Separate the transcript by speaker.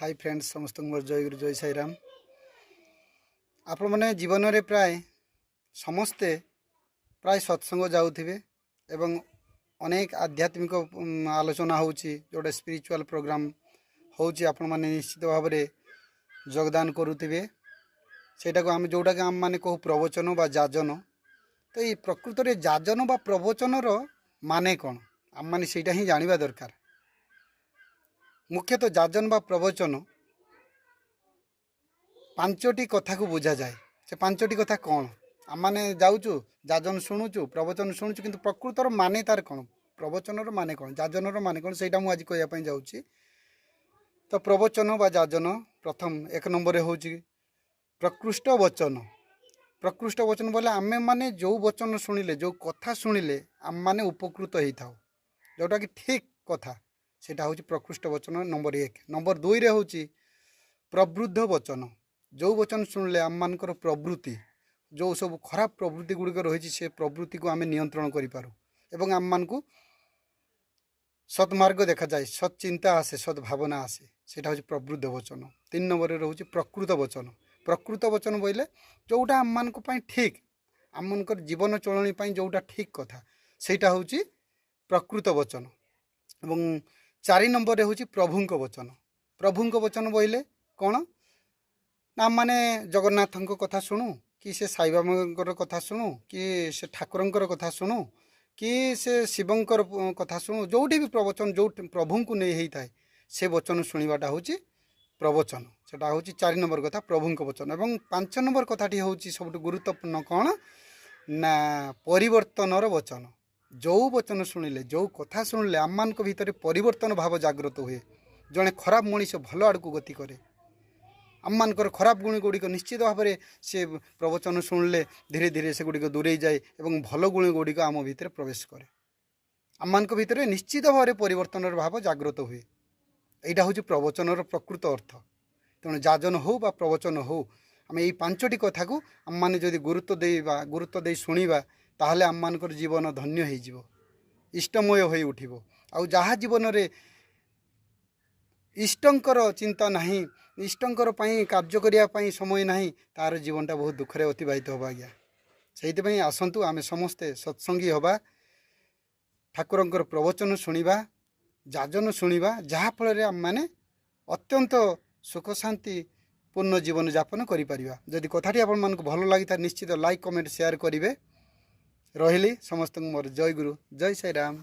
Speaker 1: Hi friends समस्त मोर जय गुरु जय साई राम। आपण मैंने जीवन में प्राय समस्ते प्राय सत्संग जाऊे एवं अनेक आध्यात्मिक आलोचना होची जोटा स्पिरिचुअल प्रोग्राम होची आपण माने निश्चित भाव में योगदान करुवे सेटा को आम जोटा कि आम माने कहू प्रवचन बा जाजन। तो ये प्रकृत में जाजन बा प्रवचन माने कौन आम माने सेटा ही जानिबा दरकार। मुख्यतः जाजन बा प्रवचन पांचटी कथा को बुझा जाए। से पांचटी कथा कौन आम माने जाऊचु जाजन शुणुचु प्रवचन शुणुचु किंतु प्रकृतर माने तार कौन प्रवचनर माने कौन जाजनर माने कौन सेटा मु आज कहवाई जाऊँगी। तो प्रवचन बा जाजन प्रथम एक नंबर होची प्रकृष्ट वचन। प्रकृष्ट वचन बोले आमे माने जो वचन शुणिले जो कथा शुणिले आम माने उपकृत होता जोटा कि ठीक कथा सेटा हूँ प्रकृष्ट वचन नंबर एक। नंबर दुई रे हूँ प्रवृद्ध वचन। जो वचन शुणिले आम मानकर प्रवृत्ति जो सब खराब प्रवृत्ति गुड़िक रही से प्रवृत्ति को आम नियंत्रण करूँ एवं आम मान को सत्मार्ग देखा जाए सत्चिंता आसे सद्भावना आसे सेटा हूँ प्रवृद्ध वचन। तीन नंबर रोचे प्रकृत वचन। प्रकृत वचन बोले जोटा आम मान ठीक आम मनकर जीवन चलनी जोटा ठीक कथा सेटा हूँ प्रकृत वचन। एवं चारि नंबर हूँ प्रभुंक वचन। प्रभुंक वचन बोले कौन ना माने जगन्नाथ कथा शुणु कि से साई बाबा कथा शुणु कि से ठाकुरंकर कथा शुणु कि से शिवंकर कथा शुणु जोटी भी प्रवचन जो प्रभु को नहीं होता है से वचन शुणवाटा हूँ प्रवचन। सेटा हूँ चारि नंबर कथा प्रभुंक वचन। एवं पांच नंबर कथाटी हूँ सब गुरुत्वपूर्ण कौन ना परिवर्तनर वचन। जो वचन शुणिले जो कथा शुणिले आम मान भितर परिवर्तन भाव जागृत हुए जड़े खराब मनीष भल आड़ को गति करे आम मानकर खराब गुण गुड़िक निश्चित भाव में से प्रवचन शुणिले धीरे धीरे से गुड़िक दूरे जाए और भल गुण गुड़िक आम भितर प्रवेश करे आम मान भितर निश्चित भाव में परिवर्तन भाव जागृत हुए। यहाँ हूँ प्रवचनर प्रकृत अर्थ। तेणु जाजन हो बा प्रवचन हो आम यही पांचटी कथा को आम मैंने जदि गुरुत्व दे शुणा ताहले आम मानकर जीवन धन्य हो इष्टमय हो उठिबो। आउ जहाँ जीवन रे इष्टंकर चिंता नहीं इष्टंकर पई कार्य करिया पई समय नहीं तार जीवनटा बहुत दुखरे अतिबाहित होबा। आज्ञा से आसतु आमे समस्ते सत्संगी होबा ठाकुरंकर प्रवचन शुणा जाजन शुणा जहाँफल आम मैंने अत्यंत सुख शांति पूर्ण जीवन यापन करिपारिबा। जदि कथाटी आपण मानक भल लगी निश्चित लाइक कमेंट शेयर करेंगे। रही समस्त मोर जय गुरु जय साई राम।